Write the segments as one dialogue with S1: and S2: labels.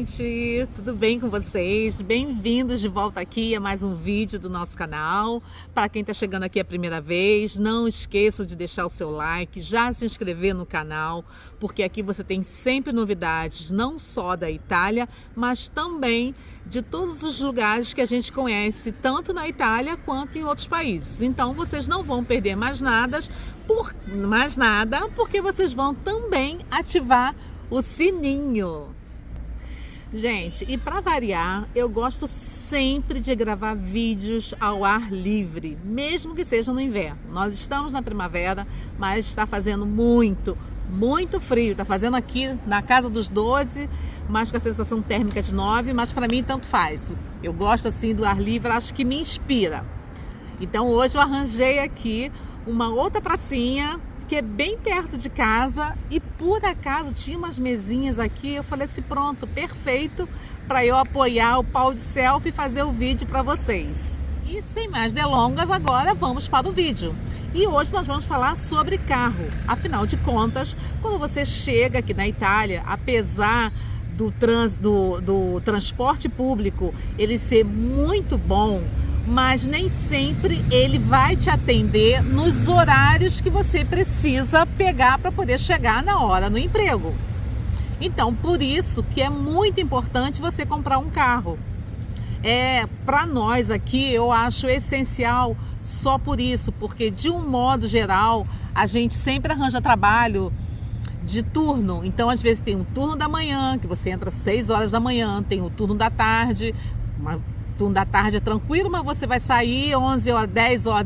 S1: gente, tudo bem com vocês? Bem-vindos de volta aqui a mais um vídeo do nosso canal. Para quem está chegando aqui a primeira vez, não esqueça de deixar o seu like, já se inscrever no canal, porque aqui você tem sempre novidades, não só da Itália, mas também de todos os lugares que a gente conhece, tanto na Itália quanto em outros países. Então vocês não vão perder mais nada, porque vocês vão também ativar o sininho. Gente, e para variar, eu gosto sempre de gravar vídeos ao ar livre, mesmo que seja no inverno. Nós estamos na primavera, mas está fazendo muito frio. Está fazendo aqui na casa dos 12, mas com a sensação térmica de 9, mas para mim tanto faz. Eu gosto assim do ar livre, acho que me inspira. Então hoje eu arranjei aqui uma outra pracinha que é bem perto de casa e por acaso tinha umas mesinhas aqui. Eu falei assim, pronto, perfeito para eu apoiar o pau de selfie e fazer o vídeo para vocês. E sem mais delongas, agora vamos para o vídeo. E hoje nós vamos falar sobre carro. Afinal de contas, quando você chega aqui na Itália, apesar do transporte público ele ser muito bom, mas nem sempre ele vai te atender nos horários que você precisa pegar para poder chegar na hora no emprego. Então, por isso que é muito importante você comprar um carro. Para nós aqui, eu acho essencial só por isso, porque de um modo geral, a gente sempre arranja trabalho de turno. Então, às vezes tem um turno da manhã, que você entra às 6 horas da manhã, tem o turno da tarde, turno da tarde é tranquilo, mas você vai sair 11 horas, 10 horas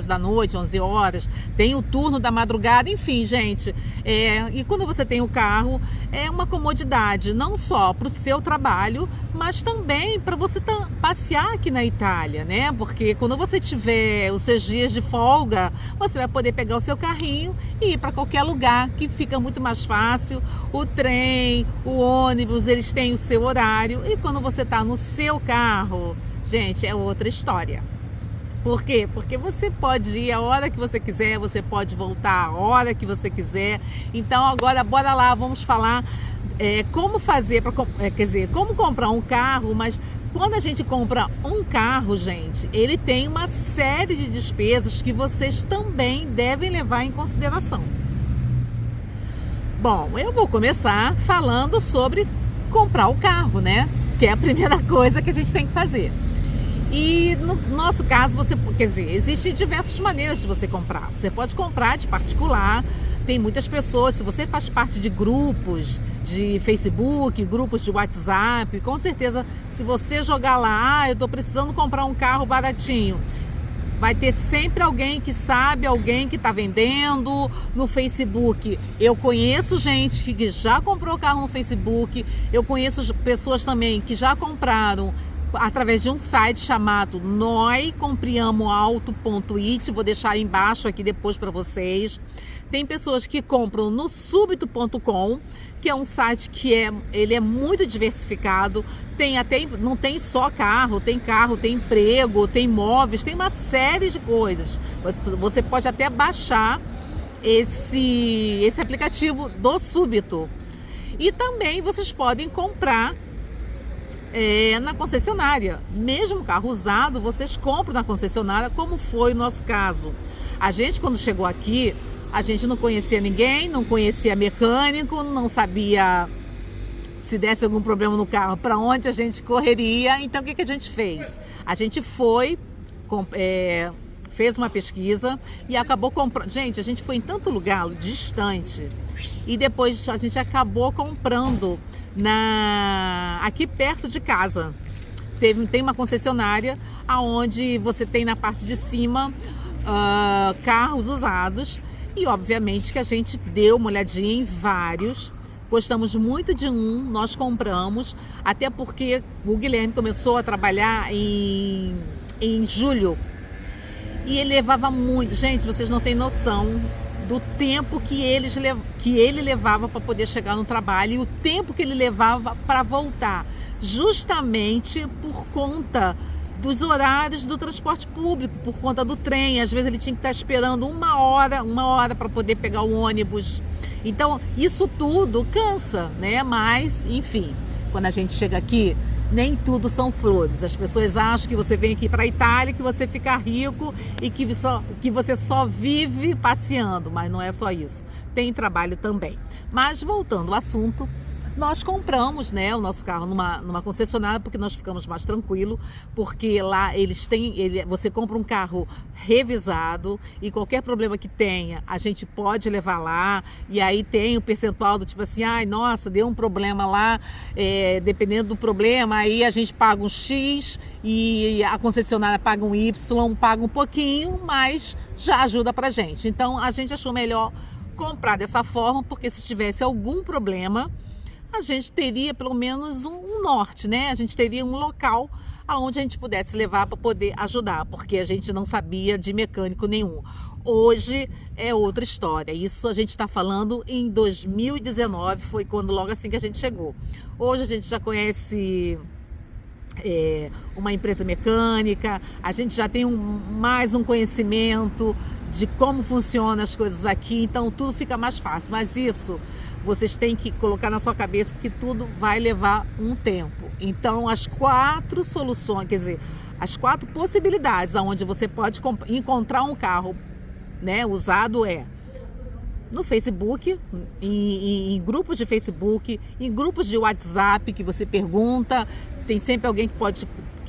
S1: da noite, 11 horas. Tem o turno da madrugada, enfim, gente. E quando você tem o carro, é uma comodidade, não só para o seu trabalho, mas também para você passear aqui na Itália, né? Porque quando você tiver os seus dias de folga, você vai poder pegar o seu carrinho e ir para qualquer lugar, que fica muito mais fácil. O trem, o ônibus, eles têm o seu horário. E quando você está no seu carro, gente, é outra história. Por quê? Porque você pode ir a hora que você quiser, você pode voltar a hora que você quiser. Então agora bora lá, vamos falar como fazer, como comprar um carro. Mas quando a gente compra um carro, gente, ele tem uma série de despesas que vocês também devem levar em consideração. Bom, eu vou começar falando sobre comprar o carro, né? Que é a primeira coisa que a gente tem que fazer. E no nosso caso, existem diversas maneiras de você comprar. Você pode comprar de particular. Tem muitas pessoas, se você faz parte de grupos de Facebook, grupos de WhatsApp, com certeza, se você jogar lá, eu estou precisando comprar um carro baratinho, vai ter sempre alguém que sabe, alguém que está vendendo no Facebook. Eu conheço gente que já comprou carro no Facebook, eu conheço pessoas também que já compraram através de um site chamado noicompriamoauto.it, vou deixar aí embaixo aqui depois para vocês. Tem pessoas que compram no subito.com, que é um site que ele é muito diversificado. Não tem só carro, tem emprego, tem imóveis, tem uma série de coisas. Você pode até baixar esse aplicativo do Subito. E também vocês podem comprar na concessionária. Mesmo carro usado, vocês compram na concessionária, como foi o nosso caso. A gente, quando chegou aqui, a gente não conhecia ninguém, não conhecia mecânico, não sabia se desse algum problema no carro, para onde a gente correria. Então, o que a gente fez? A gente fez uma pesquisa e acabou comprando. Gente, a gente foi em tanto lugar distante e depois a gente acabou comprando aqui perto de casa. Tem uma concessionária onde você tem na parte de cima carros usados. E obviamente que a gente deu uma olhadinha em vários, gostamos muito de um, nós compramos, até porque o Guilherme começou a trabalhar em julho e ele levava muito. Gente, vocês não têm noção do tempo que ele levava para poder chegar no trabalho e o tempo que ele levava para voltar, justamente por conta dos horários do transporte público, por conta do trem. Às vezes ele tinha que estar esperando uma hora para poder pegar o ônibus. Então isso tudo cansa, né? Mas enfim, quando a gente chega aqui, nem tudo são flores. As pessoas acham que você vem aqui para a Itália, que você fica rico e que você só vive passeando, mas não é só isso. Tem trabalho também. Mas voltando ao assunto, nós compramos, né, o nosso carro numa concessionária porque nós ficamos mais tranquilos, porque lá você compra um carro revisado e qualquer problema que tenha, a gente pode levar lá, e aí tem o percentual do tipo assim, ai, nossa, deu um problema lá, dependendo do problema, aí a gente paga um X e a concessionária paga um Y, paga um pouquinho, mas já ajuda pra gente. Então a gente achou melhor comprar dessa forma, porque se tivesse algum problema, a gente teria pelo menos um norte, né? A gente teria um local aonde a gente pudesse levar para poder ajudar, porque a gente não sabia de mecânico nenhum. Hoje é outra história. Isso a gente está falando em 2019, foi quando logo assim que a gente chegou. Hoje a gente já conhece uma empresa mecânica, a gente já tem mais um conhecimento de como funcionam as coisas aqui, então tudo fica mais fácil. Mas isso vocês têm que colocar na sua cabeça que tudo vai levar um tempo. Então as 4 soluções, quer dizer, as 4 possibilidades aonde você pode encontrar um carro, né, usado no Facebook, em grupos de Facebook, em grupos de WhatsApp que você pergunta, tem sempre alguém que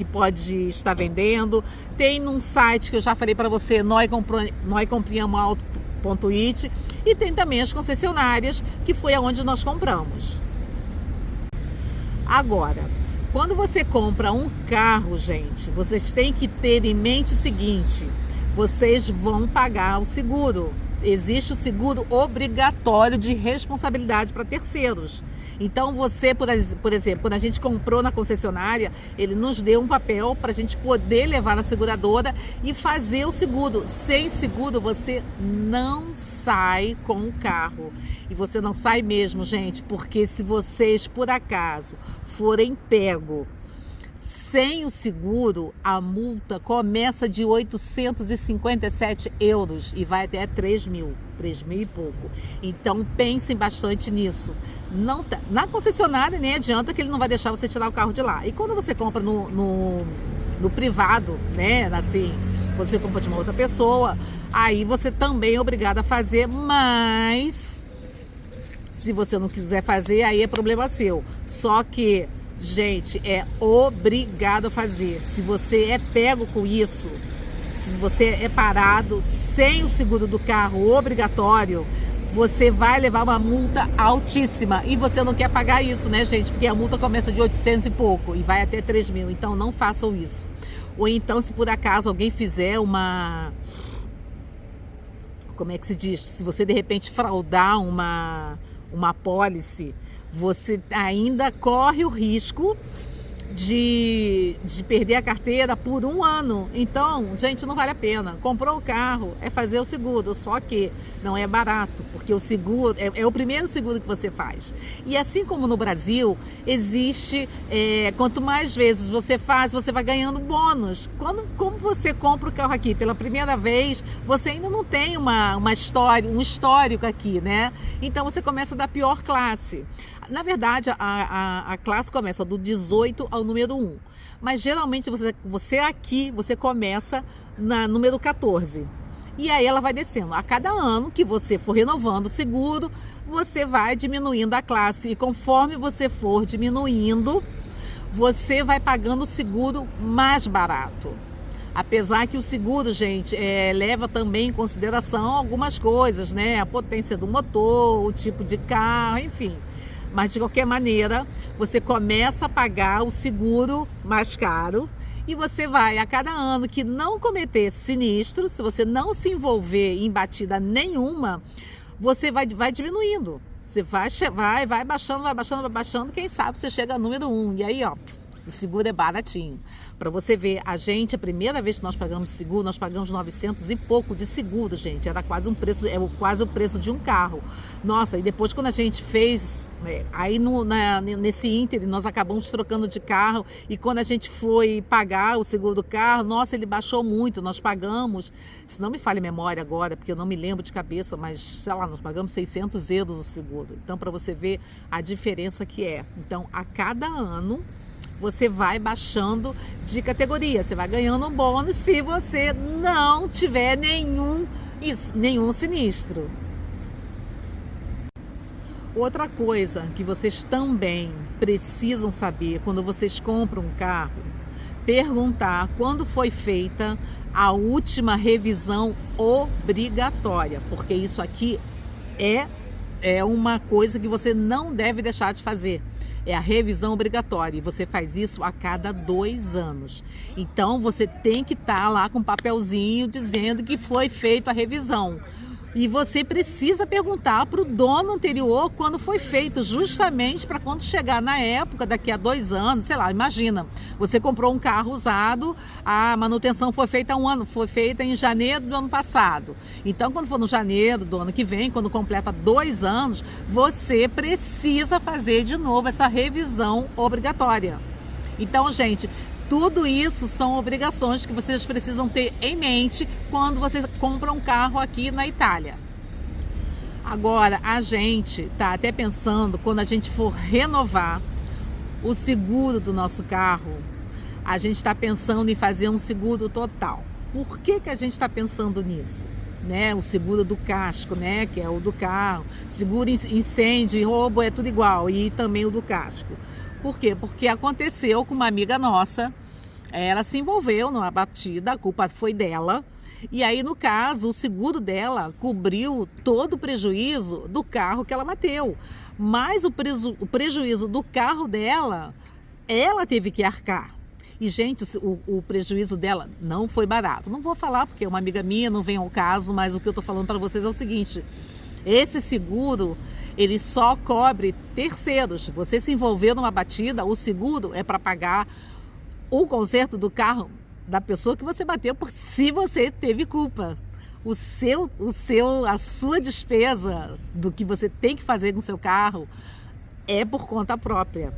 S1: pode estar vendendo, tem num site que eu já falei para você, noicompriamoauto.it, e tem também as concessionárias, que foi aonde nós compramos. Agora, quando você compra um carro, gente, vocês têm que ter em mente o seguinte, vocês vão pagar o seguro. Existe o seguro obrigatório de responsabilidade para terceiros. Então você, por exemplo, quando a gente comprou na concessionária, ele nos deu um papel para a gente poder levar na seguradora e fazer o seguro. Sem seguro você não sai com o carro. E você não sai mesmo, gente, porque se vocês por acaso forem pego sem o seguro, a multa começa de 857 euros e vai até 3 mil e pouco. Então pensem bastante nisso. Na concessionária nem adianta que ele não vai deixar você tirar o carro de lá. E quando você compra no privado, né, assim, quando você compra de uma outra pessoa, aí você também é obrigado a fazer, mas se você não quiser fazer, aí é problema seu. Só que, gente, é obrigado a fazer. Se você é pego com isso, se você é parado sem o seguro do carro obrigatório, você vai levar uma multa altíssima. E você não quer pagar isso, né, gente? Porque a multa começa de 800 e pouco e vai até 3 mil. Então não façam isso. Ou então, se por acaso alguém fizer como é que se diz? Se você de repente fraudar uma apólice, você ainda corre o risco de perder a carteira por 1 ano. Então, gente, não vale a pena. Comprou o carro, é fazer o seguro, só que não é barato, porque o seguro é o primeiro seguro que você faz. E assim como no Brasil, existe, quanto mais vezes você faz, você vai ganhando bônus. Como você compra o carro aqui pela primeira vez, você ainda não tem uma história, um histórico aqui, né? Então você começa da pior classe. Na verdade, a classe começa do 18 ao número 1. Mas geralmente você aqui, você começa na número 14. E aí ela vai descendo. A cada ano que você for renovando o seguro, você vai diminuindo a classe. E conforme você for diminuindo, você vai pagando o seguro mais barato. Apesar que o seguro, gente, leva também em consideração algumas coisas, né? A potência do motor, o tipo de carro, enfim. Mas de qualquer maneira, você começa a pagar o seguro mais caro e você vai, a cada ano que não cometer sinistro, se você não se envolver em batida nenhuma, você vai diminuindo. Você vai baixando, quem sabe você chega ao número 1. E aí, ó, O seguro é baratinho. Para você ver, a primeira vez que nós pagamos seguro, nós pagamos 900 e pouco de seguro, gente. Era quase quase o preço de um carro. Nossa, e depois quando a gente fez, aí nesse ínterim, nós acabamos trocando de carro. E quando a gente foi pagar o seguro do carro, nossa, ele baixou muito. Nós pagamos, se não me falha a memória agora, porque eu não me lembro de cabeça, mas sei lá, nós pagamos 600 euros o seguro. Então, para você ver a diferença que é. Então, a cada ano, você vai baixando de categoria, você vai ganhando um bônus se você não tiver nenhum sinistro. Outra coisa que vocês também precisam saber quando vocês compram um carro, perguntar quando foi feita a última revisão obrigatória, porque isso aqui é uma coisa que você não deve deixar de fazer. É a revisão obrigatória e você faz isso a cada 2 anos. Então você tem que estar lá com um papelzinho dizendo que foi feita a revisão. E você precisa perguntar para o dono anterior quando foi feito, justamente para quando chegar na época, daqui a 2 anos, sei lá, imagina, você comprou um carro usado, a manutenção foi feita há 1 ano, foi feita em janeiro do ano passado. Então, quando for no janeiro do ano que vem, quando completa 2 anos, você precisa fazer de novo essa revisão obrigatória. Então, gente, tudo isso são obrigações que vocês precisam ter em mente quando você compra um carro aqui na Itália. Agora, a gente está até pensando, quando a gente for renovar o seguro do nosso carro, a gente está pensando em fazer um seguro total. Por que a gente está pensando nisso? O seguro do casco, que é o do carro. Seguro incêndio e roubo é tudo igual, e também o do casco. Por quê? Porque aconteceu com uma amiga nossa, ela se envolveu numa batida, a culpa foi dela, e aí no caso o seguro dela cobriu todo o prejuízo do carro que ela bateu, mas o prejuízo do carro dela, ela teve que arcar. E gente, o prejuízo dela não foi barato. Não vou falar porque é uma amiga minha, não vem ao caso, mas o que eu tô falando para vocês é o seguinte: esse seguro, ele só cobre terceiros. Você se envolveu numa batida, o seguro é para pagar o conserto do carro da pessoa que você bateu, se você teve culpa. A sua despesa do que você tem que fazer com o seu carro é por conta própria.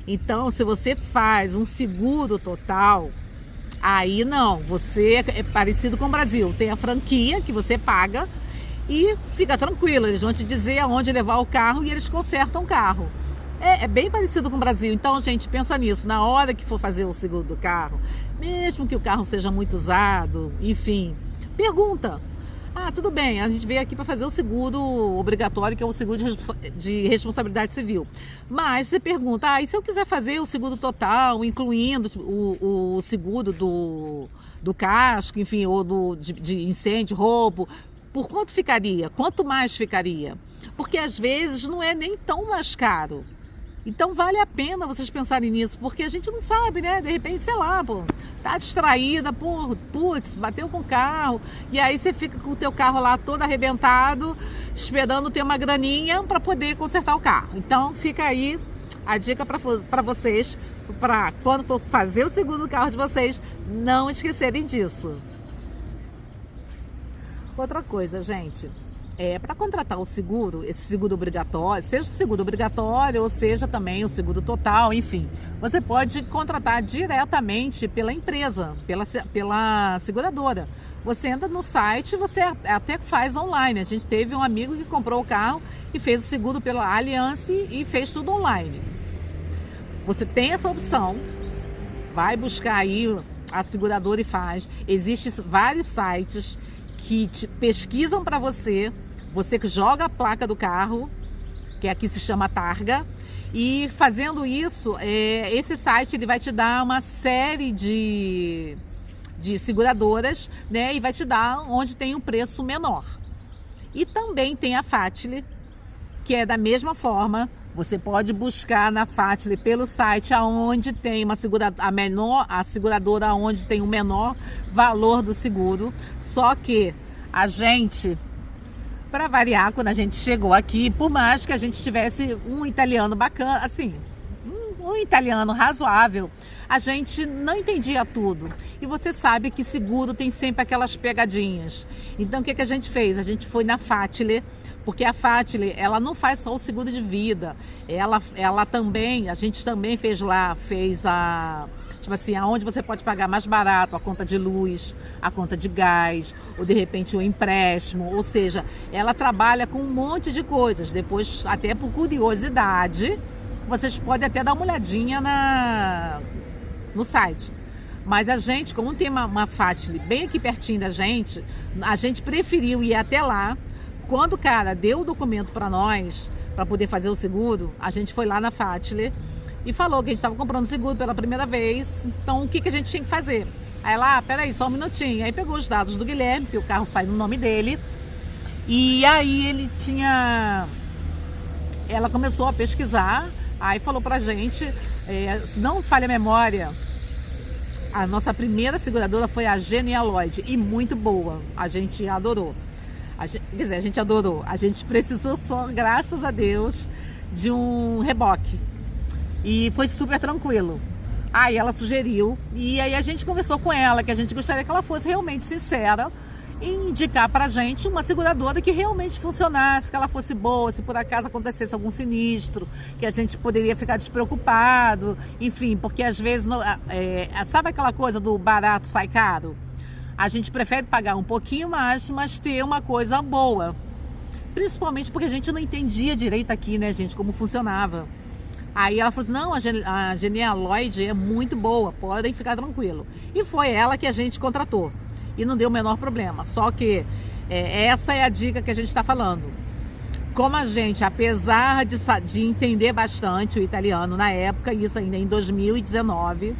S1: Então, se você faz um seguro total, aí não, você é parecido com o Brasil. Tem a franquia que você paga e fica tranquilo, eles vão te dizer aonde levar o carro e eles consertam o carro. É bem parecido com o Brasil. Então, gente, pensa nisso. Na hora que for fazer o seguro do carro, mesmo que o carro seja muito usado, enfim, pergunta. Tudo bem, a gente veio aqui para fazer o seguro obrigatório, que é o seguro de responsabilidade civil. Mas você pergunta, e se eu quiser fazer o seguro total, incluindo o seguro do casco, enfim, ou de incêndio, roubo, por quanto ficaria? Quanto mais ficaria? Porque às vezes não é nem tão mais caro. Então vale a pena vocês pensarem nisso, porque a gente não sabe, né? De repente, sei lá, tá distraída, putz, bateu com o carro, e aí você fica com o teu carro lá todo arrebentado, esperando ter uma graninha para poder consertar o carro. Então fica aí a dica para vocês, para quando for fazer o seguro do carro de vocês, não esquecerem disso. Outra coisa, gente, para contratar o seguro, esse seguro obrigatório, seja o seguro obrigatório ou seja também o seguro total, enfim, você pode contratar diretamente pela empresa, pela seguradora. Você entra no site, você até faz online. A gente teve um amigo que comprou o carro e fez o seguro pela Allianz e fez tudo online. Você tem essa opção, vai buscar aí a seguradora e faz. Existem vários sites que pesquisam para você que joga a placa do carro, que aqui se chama Targa, e fazendo isso, esse site ele vai te dar uma série de seguradoras, e vai te dar onde tem um preço menor. E também tem a Fatile, que é da mesma forma. Você pode buscar na Fatile pelo site aonde tem a seguradora onde tem o menor valor do seguro. Só que a gente, para variar, quando a gente chegou aqui, por mais que a gente tivesse um italiano bacana, assim, um italiano razoável, a gente não entendia tudo. E você sabe que seguro tem sempre aquelas pegadinhas. Então o que a gente fez? A gente foi na Fatile, porque a Fatile, ela não faz só o seguro de vida. Ela também, a gente também fez tipo assim, aonde você pode pagar mais barato a conta de luz, a conta de gás, ou de repente o empréstimo. Ou seja, ela trabalha com um monte de coisas. Depois, até por curiosidade, vocês podem até dar uma olhadinha no site. Mas a gente, como tem uma Fatile bem aqui pertinho da gente, a gente preferiu ir até lá. Quando o cara deu o documento para nós, para poder fazer o seguro, a gente foi lá na Fatile e falou que a gente estava comprando seguro pela primeira vez. Então, o que a gente tinha que fazer? Aí ela, peraí, só um minutinho. Aí pegou os dados do Guilherme, que o carro sai no nome dele. E aí ela começou a pesquisar, aí falou pra gente, se não falha a memória, a nossa primeira seguradora foi a Genealoid, e muito boa, a gente adorou. A gente adorou. A gente precisou só, graças a Deus, de um reboque. E foi super tranquilo. Aí ela sugeriu, e aí a gente conversou com ela, que a gente gostaria que ela fosse realmente sincera e indicar pra gente uma seguradora que realmente funcionasse, que ela fosse boa, se por acaso acontecesse algum sinistro, que a gente poderia ficar despreocupado, enfim, porque às vezes, sabe aquela coisa do barato sai caro? A gente prefere pagar um pouquinho mais, mas ter uma coisa boa. Principalmente porque a gente não entendia direito aqui, né, gente, como funcionava. Aí ela falou assim, não, a Genealoid é muito boa, podem ficar tranquilo. E foi ela que a gente contratou. E não deu o menor problema. Só que essa é a dica que a gente está falando. Como a gente, apesar de entender bastante o italiano na época, isso ainda em 2019...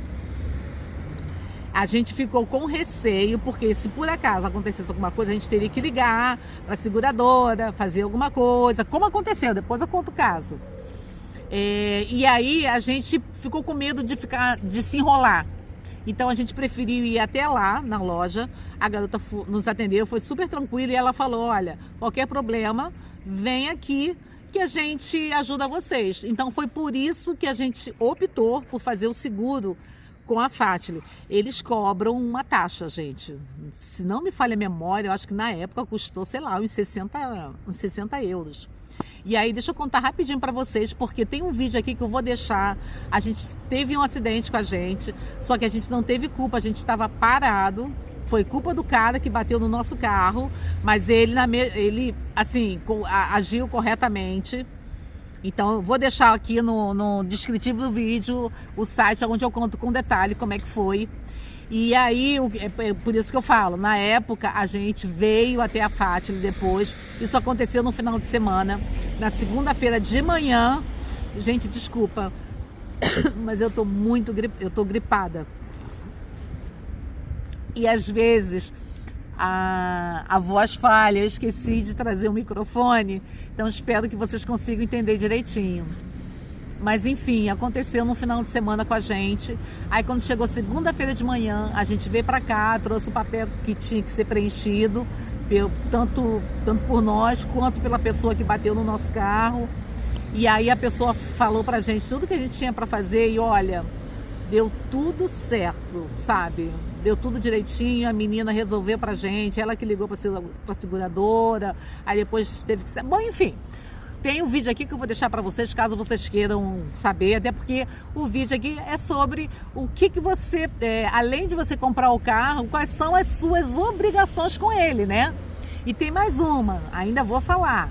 S1: a gente ficou com receio, porque se por acaso acontecesse alguma coisa, a gente teria que ligar para a seguradora, fazer alguma coisa, como aconteceu, depois eu conto o caso. E aí a gente ficou com medo de se enrolar. Então a gente preferiu ir até lá, na loja, a garota nos atendeu, foi super tranquila e ela falou, olha, qualquer problema, vem aqui que a gente ajuda vocês. Então foi por isso que a gente optou por fazer o seguro com a Fatile. Eles cobram uma taxa, gente. Se não me falha a memória, eu acho que na época custou, sei lá, uns 60 euros. E aí, deixa eu contar rapidinho para vocês, porque tem um vídeo aqui que eu vou deixar. A gente teve um acidente com a gente, só que a gente não teve culpa, a gente estava parado. Foi culpa do cara que bateu no nosso carro, mas ele assim, agiu corretamente. Então, eu vou deixar aqui no descritivo do vídeo o site onde eu conto com detalhe como é que foi. E aí, é por isso que eu falo, na época a gente veio até a Fatile depois. Isso aconteceu no final de semana, na segunda-feira de manhã. Gente, desculpa, mas eu tô gripada. E às vezes a voz falha, eu esqueci de trazer o microfone, então espero que vocês consigam entender direitinho. Mas enfim, aconteceu no final de semana com a gente. Aí quando chegou segunda-feira de manhã, a gente veio pra cá, trouxe o papel que tinha que ser preenchido, tanto por nós quanto pela pessoa que bateu no nosso carro. E aí a pessoa falou pra gente tudo que a gente tinha pra fazer e olha, deu tudo certo, sabe? Deu tudo direitinho, a menina resolveu pra gente, ela que ligou pra seguradora, aí depois teve que... Bom, enfim, tem um vídeo aqui que eu vou deixar pra vocês, caso vocês queiram saber, até porque o vídeo aqui é sobre o que você, além de você comprar o carro, quais são as suas obrigações com ele, né? E tem mais uma, ainda vou falar.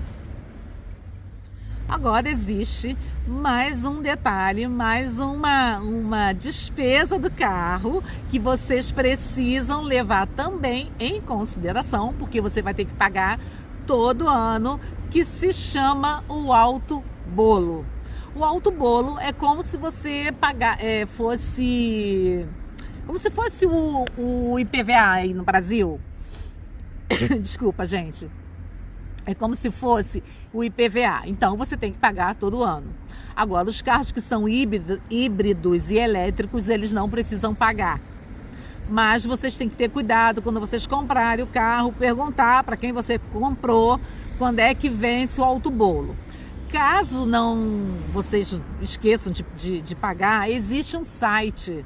S1: Agora existe mais um detalhe, mais uma despesa do carro que vocês precisam levar também em consideração, porque você vai ter que pagar todo ano, que se chama o alto bolo. O alto bolo é como se você como se fosse o IPVA aí no Brasil. Desculpa, gente. É como se fosse o IPVA. Então, você tem que pagar todo ano. Agora, os carros que são híbridos e elétricos, eles não precisam pagar. Mas vocês têm que ter cuidado quando vocês comprarem o carro, perguntar para quem você comprou quando é que vence o alto bolo. Caso não vocês esqueçam de pagar, existe um site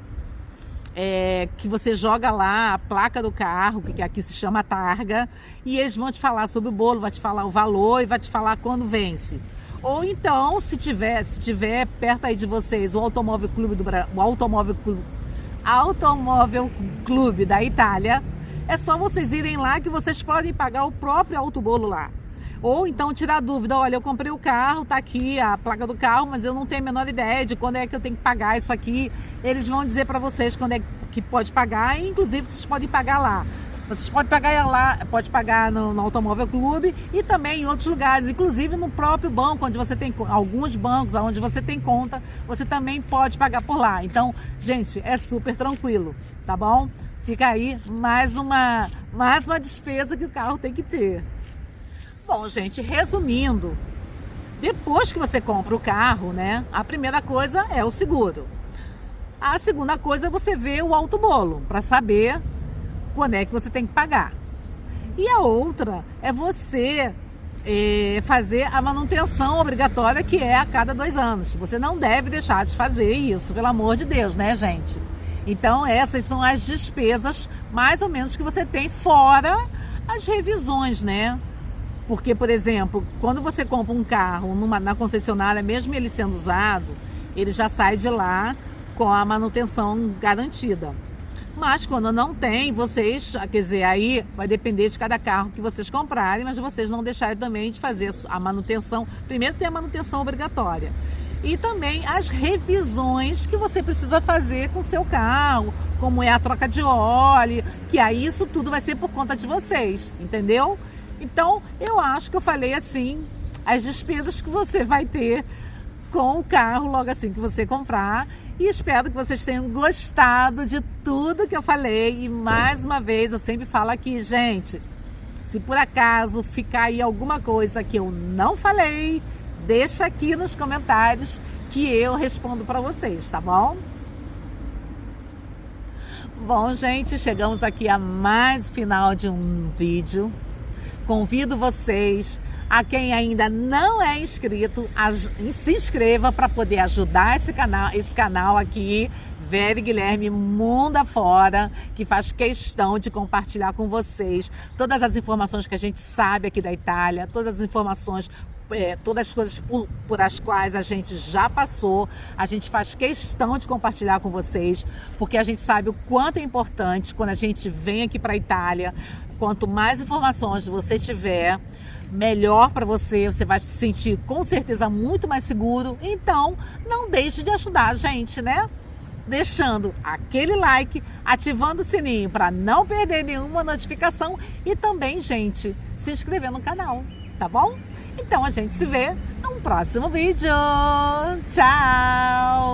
S1: que você joga lá a placa do carro, que aqui se chama targa, e eles vão te falar sobre o bolo, vai te falar o valor e vai te falar quando vence. Ou então, se tiver perto aí de vocês o Automóvel Clube da Itália, é só vocês irem lá que vocês podem pagar o próprio autobolo lá. Ou então tirar dúvida, olha, eu comprei o carro, tá aqui a placa do carro, mas eu não tenho a menor ideia de quando é que eu tenho que pagar isso aqui. Eles vão dizer para vocês quando é que pode pagar, e inclusive vocês podem pagar lá. Vocês podem pagar lá, pode pagar no Automóvel Clube e também em outros lugares, inclusive no próprio banco, onde você tem alguns bancos, onde você tem conta, você também pode pagar por lá. Então, gente, é super tranquilo, tá bom? Fica aí mais uma despesa que o carro tem que ter. Bom, gente, resumindo, depois que você compra o carro, né, a primeira coisa é o seguro. A segunda coisa é você ver o autobolo, para saber quando é que você tem que pagar. E a outra é você fazer a manutenção obrigatória, que é a cada 2 anos. Você não deve deixar de fazer isso, pelo amor de Deus, né, gente? Então, essas são as despesas, mais ou menos, que você tem, fora as revisões, né? Porque, por exemplo, quando você compra um carro na concessionária, mesmo ele sendo usado, ele já sai de lá com a manutenção garantida. Mas quando não tem, vocês, quer dizer, aí vai depender de cada carro que vocês comprarem, mas vocês não deixarem também de fazer a manutenção. Primeiro tem a manutenção obrigatória. E também as revisões que você precisa fazer com o seu carro, como é a troca de óleo, que aí isso tudo vai ser por conta de vocês, entendeu? Então, eu acho que eu falei assim, as despesas que você vai ter com o carro logo assim que você comprar. E espero que vocês tenham gostado de tudo que eu falei. E mais uma vez, eu sempre falo aqui, gente, se por acaso ficar aí alguma coisa que eu não falei, deixa aqui nos comentários que eu respondo para vocês, tá bom? Bom, gente, chegamos aqui a mais final de um vídeo. Convido vocês, a quem ainda não é inscrito, se inscreva para poder ajudar esse canal aqui, Vera Guilherme Mundo Afora, que faz questão de compartilhar com vocês todas as informações que a gente sabe aqui da Itália, todas as informações, todas as coisas por as quais a gente já passou. A gente faz questão de compartilhar com vocês, porque a gente sabe o quanto é importante quando a gente vem aqui para a Itália. Quanto mais informações você tiver, melhor para você, você vai se sentir com certeza muito mais seguro. Então, não deixe de ajudar a gente, né? Deixando aquele like, ativando o sininho para não perder nenhuma notificação e também, gente, se inscrever no canal, tá bom? Então a gente se vê num próximo vídeo. Tchau!